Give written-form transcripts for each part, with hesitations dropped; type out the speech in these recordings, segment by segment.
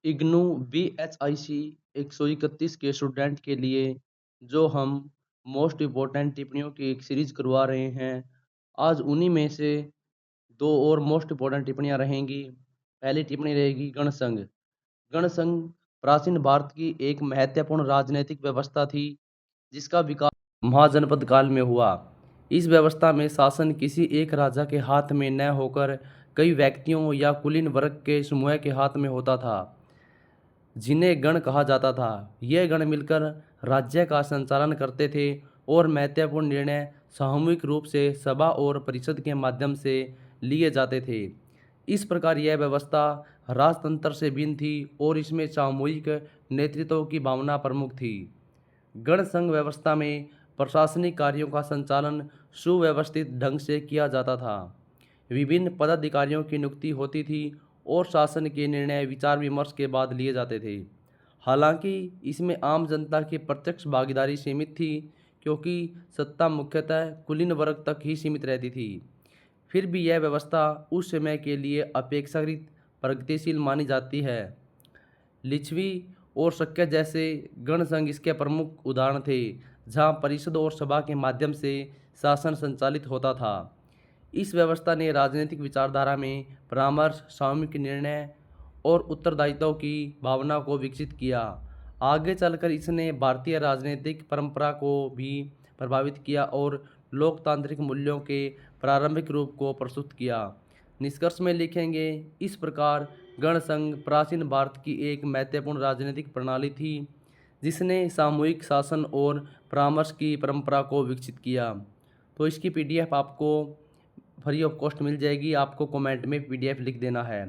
IGNOU BHIC 131 के student के लिए जो हम मोस्ट इम्पोर्टेंट टिप्पणियों की एक सीरीज करवा रहे हैं। आज उन्हीं में से दो और मोस्ट इम्पोर्टेंट टिप्पणियां रहेंगी। पहली टिप्पणी रहेगी गणसंघ। गणसंघ प्राचीन भारत की एक महत्वपूर्ण राजनीतिक व्यवस्था थी जिसका विकास महाजनपद काल में हुआ। इस व्यवस्था में शासन किसी एक राजा के हाथ में न होकर कई व्यक्तियों या कुलीन वर्ग के समूह के हाथ में होता था, जिन्हें गण कहा जाता था। ये गण मिलकर राज्य का संचालन करते थे और महत्वपूर्ण निर्णय सामूहिक रूप से सभा और परिषद के माध्यम से लिए जाते थे। इस प्रकार यह व्यवस्था राजतंत्र से भिन्न थी और इसमें सामूहिक नेतृत्व की भावना प्रमुख थी। गण संघ व्यवस्था में प्रशासनिक कार्यों का संचालन सुव्यवस्थित ढंग से किया जाता था। विभिन्न पदाधिकारियों की नियुक्ति होती थी और शासन के निर्णय विचार विमर्श के बाद लिए जाते थे। हालांकि इसमें आम जनता की प्रत्यक्ष भागीदारी सीमित थी, क्योंकि सत्ता मुख्यतः कुलीन वर्ग तक ही सीमित रहती थी। फिर भी यह व्यवस्था उस समय के लिए अपेक्षाकृत प्रगतिशील मानी जाती है। लिच्छवी और शक्य जैसे गण संघ इसके प्रमुख उदाहरण थे, जहां परिषद और सभा के माध्यम से शासन संचालित होता था। इस व्यवस्था ने राजनीतिक विचारधारा में परामर्श, सामूहिक निर्णय और उत्तरदायित्व की भावना को विकसित किया। आगे चलकर इसने भारतीय राजनीतिक परंपरा को भी प्रभावित किया और लोकतांत्रिक मूल्यों के प्रारंभिक रूप को प्रस्तुत किया। निष्कर्ष में लिखेंगे, इस प्रकार गण संघ प्राचीन भारत की एक महत्वपूर्ण राजनीतिक प्रणाली थी जिसने सामूहिक शासन और परामर्श की परंपरा को विकसित किया। तो इसकी PDF आपको फ्री ऑफ कॉस्ट मिल जाएगी। आपको कमेंट में PDF लिख देना है।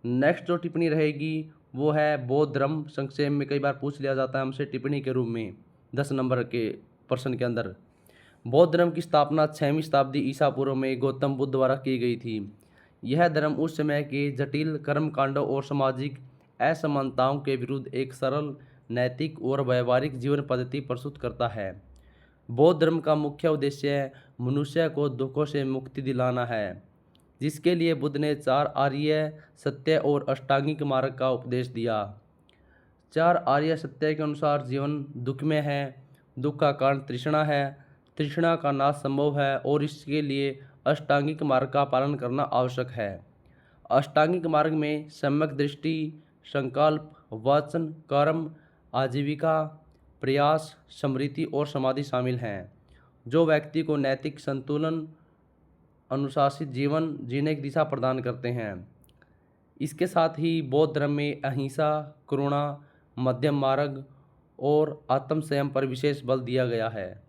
नेक्स्ट जो टिप्पणी रहेगी वो है बौद्ध धर्म। संक्षेप में कई बार पूछ लिया जाता है हमसे टिप्पणी के रूप में 10 नंबर के प्रश्न के अंदर। बौद्ध धर्म की स्थापना 6वीं शताब्दी ईसा पूर्व में गौतम बुद्ध द्वारा की गई थी। यह धर्म उस समय के जटिल कर्मकांडों और सामाजिक असमानताओं के विरुद्ध एक सरल, नैतिक और व्यवहारिक जीवन पद्धति प्रस्तुत करता है। बौद्ध धर्म का मुख्य उद्देश्य मनुष्य को दुखों से मुक्ति दिलाना है, जिसके लिए बुद्ध ने 4 आर्य सत्य और अष्टांगिक मार्ग का उपदेश दिया। 4 आर्य सत्य के अनुसार जीवन दुख में है, दुख का कारण तृष्णा है, तृष्णा का नाश संभव है और इसके लिए अष्टांगिक मार्ग का पालन करना आवश्यक है। अष्टांगिक मार्ग में सम्यक दृष्टि, संकल्प, वचन, कर्म, आजीविका, प्रयास, स्मृति और समाधि शामिल हैं, जो व्यक्ति को नैतिक संतुलन, अनुशासित जीवन जीने की दिशा प्रदान करते हैं। इसके साथ ही बौद्ध धर्म में अहिंसा, करुणा, मध्यम मार्ग और आत्मसंयम पर विशेष बल दिया गया है।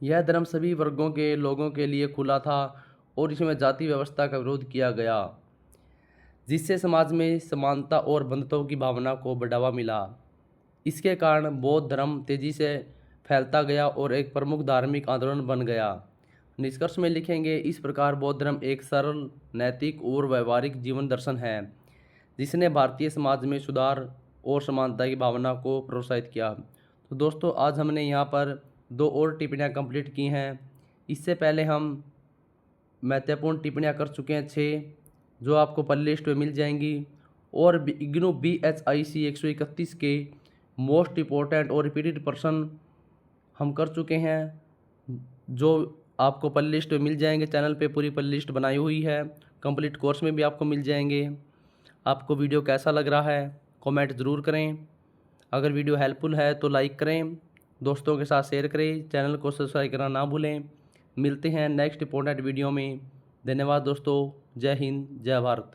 यह धर्म सभी वर्गों के लोगों के लिए खुला था और इसमें जाति व्यवस्था का विरोध किया गया, जिससे समाज में समानता और बंधुत्व की भावना को बढ़ावा मिला। इसके कारण बौद्ध धर्म तेजी से फैलता गया और एक प्रमुख धार्मिक आंदोलन बन गया। निष्कर्ष में लिखेंगे, इस प्रकार बौद्ध धर्म एक सरल, नैतिक और व्यवहारिक जीवन दर्शन है जिसने भारतीय समाज में सुधार और समानता की भावना को प्रोत्साहित किया। तो दोस्तों, आज हमने यहाँ पर 2 और टिप्पणियाँ कंप्लीट की हैं। इससे पहले हम महत्वपूर्ण टिप्पणियाँ कर चुके हैं 6, जो आपको प्ले लिस्ट में मिल जाएंगी। और इग्नू BHIC 131 के मोस्ट इम्पोर्टेंट और रिपीटेड प्रश्न हम कर चुके हैं, जो आपको प्ले लिस्ट में मिल जाएंगे। चैनल पे पूरी प्ले लिस्ट बनाई हुई है, कंप्लीट कोर्स में भी आपको मिल जाएंगे। आपको वीडियो कैसा लग रहा है कमेंट ज़रूर करें। अगर वीडियो हेल्पफुल है तो लाइक करें, दोस्तों के साथ शेयर करें, चैनल को सब्सक्राइब करना ना भूलें। मिलते हैं नेक्स्ट इंपॉर्टेंट वीडियो में। धन्यवाद दोस्तों। जय हिंद, जय भारत।